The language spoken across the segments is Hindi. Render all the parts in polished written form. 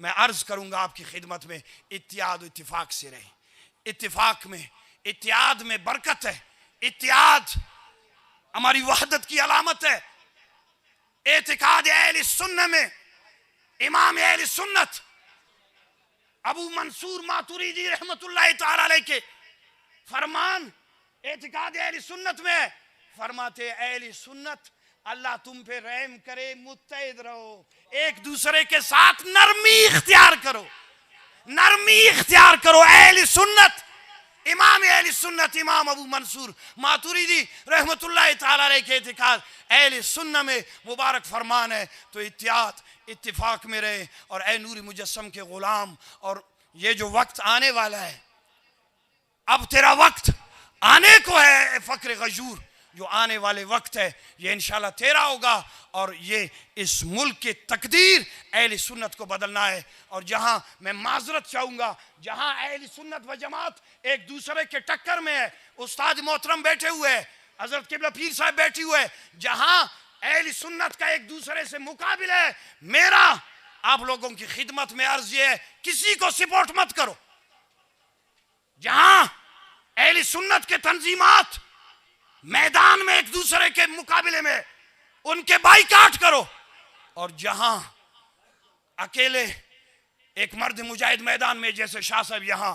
मैं अर्ज करूंगा आपकी खिदमत में, इत्तिहाद इत्तिफाक से रहे। इत्तिफाक में, इत्तिहाद में बरकत है। इत्तिहाद हमारी वहदत की अलामत है। एतिकाद अहले सुन्नत में इमाम अहले सुन्नत अबू मंसूर मातुरीदी रहमतुल्लाह तआला अलैह के फरमान एतिकाद अहले सुन्नत में फरमाते, अहले सुन्नत अल्लाह तुम पे रहम करे, मुत्तहिद रहो, एक दूसरे के साथ नरमी इख्तियार करो, नरमी इख्तियार करो। अहले सुन्नत इमाम अहले सुन्नत इमाम अबू मंसूर मातुरीदी रहमतुल्लाह तआला अलैह के एतिकाद अहले सुन्नत में मुबारक फरमान है। तो इत्तिहाद इत्तिफाक में रहे। और ए नूरी मुजस्सम के गुलाम, और ये जो वक्त आने वाला है, अब तेरा वक्त आने को है फक्र गजूर, जो आने वाले वक्त है ये इंशाल्लाह तेरा होगा। और ये इस मुल्क की तकदीर अहले सुन्नत को बदलना है। और जहां मैं माजरत चाहूंगा, जहां अहले सुन्नत व जमात एक दूसरे के टक्कर में है, उस्ताद मोहतरम बैठे हुए हैं, हजरत किबला पीर साहब बैठी हुए हैं, जहां अहले सुन्नत का एक दूसरे से मुकाबिला है, मेरा आप लोगों की खिदमत में अर्ज ये है, किसी को सपोर्ट मत करो। जहां अहले सुन्नत के तंजीमात मैदान में एक दूसरे के मुकाबले में, उनके बाइकाट करो। और जहां अकेले एक मर्द मुजाहिद मैदान में जैसे शाह साहब यहां,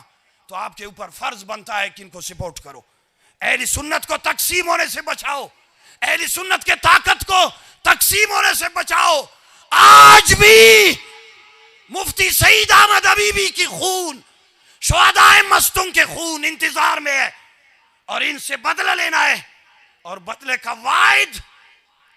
तो आपके ऊपर फर्ज बनता है कि इनको सपोर्ट करो। अहले सुन्नत को तकसीम होने से बचाओ, अहले सुन्नत के ताकत को तकसीम होने से बचाओ। आज भी मुफ्ती सईद अहमद हबीबी की खून, शुहदाए मस्तूम के खून इंतजार में है, और इनसे बदला लेना है। और बदले का वाहिद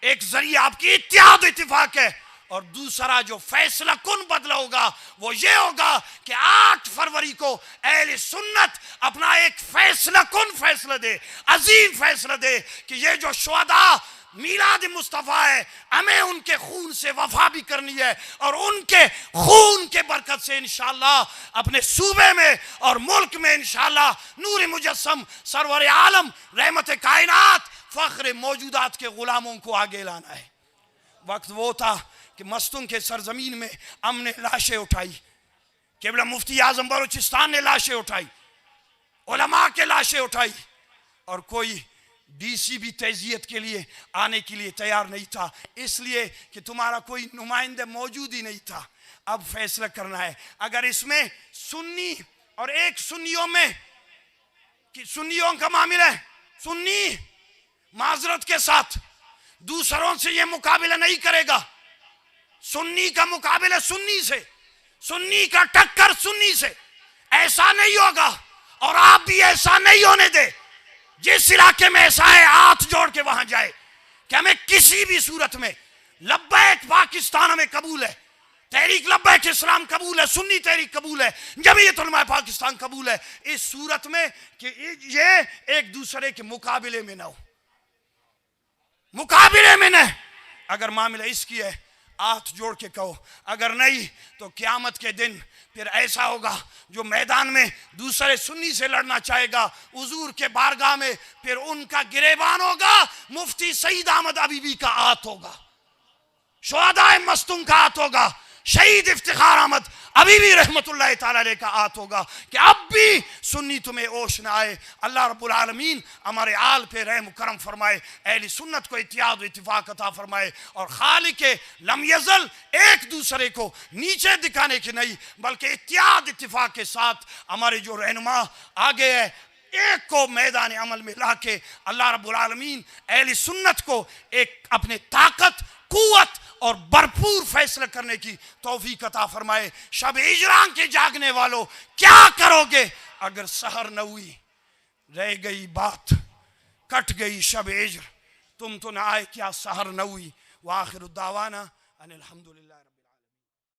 एक जरिया आपकी इत्तिहाद इत्तिफाक है। और दूसरा जो फैसला कुन बदला होगा वो ये होगा कि 8 फरवरी को अहले सुन्नत अपना एक फैसला कुन फैसला दे, अजीम फैसला दे कि ये जो शुहदा मीलाद मुस्तफ़ा है, हमें उनके खून से वफा भी करनी है। और उनके खून के बरकत से इंशाअल्लाह अपने सूबे में और मुल्क में इंशाअल्लाह नूर मुजस्सम सरवर आलम रहमत कायनात फख्र मौजूदात के गुलामों को आगे लाना है। वक्त वो था कि मस्तूम के सरजमीन में हमने लाशें उठाई, केवल मुफ्ती आजम बलूचिस्तान ने लाशें उठाई, उलमा के लाशें उठाई, और कोई डीसी भी तज़ियत के लिए आने के लिए तैयार नहीं था, इसलिए कि तुम्हारा कोई नुमाइंदा मौजूद ही नहीं था। अब फैसला करना है, अगर इसमें सुन्नी और एक सुन्नियों में कि सुन्नियों का मामला है, सुन्नी माजरत के साथ दूसरों से यह मुकाबला नहीं करेगा, सुन्नी का मुकाबला सुन्नी से, सुन्नी का टक्कर सुन्नी से, ऐसा नहीं होगा। और आप भी ऐसा नहीं होने दे। जिस इलाके में ऐसा है हाथ जोड़ के वहां जाए कि हमें किसी भी सूरत में लब्बैक पाकिस्तान हमें कबूल है, तहरीक लब्बैक इस्लाम कबूल है, सुन्नी तहरीक कबूल है, जमीयत उलमा पाकिस्तान कबूल है, इस सूरत में कि ये एक दूसरे के मुकाबले में ना हो, मुकाबले में न। अगर मामला इसकी है हाथ जोड़ के कहो, अगर नहीं तो क़यामत के दिन फिर ऐसा होगा जो मैदान में दूसरे सुन्नी से लड़ना चाहेगा, हुजूर के बारगाह में फिर उनका गिरेबान होगा, मुफ्ती सईद अहमद हबीबी का हाथ होगा, शुहदाए मस्तूम का हाथ होगा, शहीद इफ्तिखार अहमद हबीबी रहमतुल्लाह तआला अलैह का हाथ होगा कि अब भी सुन्नी तुम्हें ओश न आए। अल्लाह रब्बुल आलमीन हमारे आल पे रहम करम फरमाए, अहले सुन्नत को इत्तिहाद इत्तिफाक अता फरमाए, और खालिक लम यज़ल एक दूसरे को नीचे दिखाने की नहीं बल्कि इत्तिहाद इत्तिफाक के साथ हमारे जो रहनुमा आगे है, एक को मैदान अमल में लाके अल्लाह रब्बुल आलमीन अहले सुन्नत को एक अपने ताकत, कुव्वत और भरपूर फैसला करने की तौफीक अता फरमाए। शब हिजरान के जागने वालों क्या करोगे अगर सहर न हुई, रह गई बात, कट गई शब हिजर, तुम तो न आए क्या सहर न हुई। व आखिर दावाना अनिल हम्दुलिल्लाह।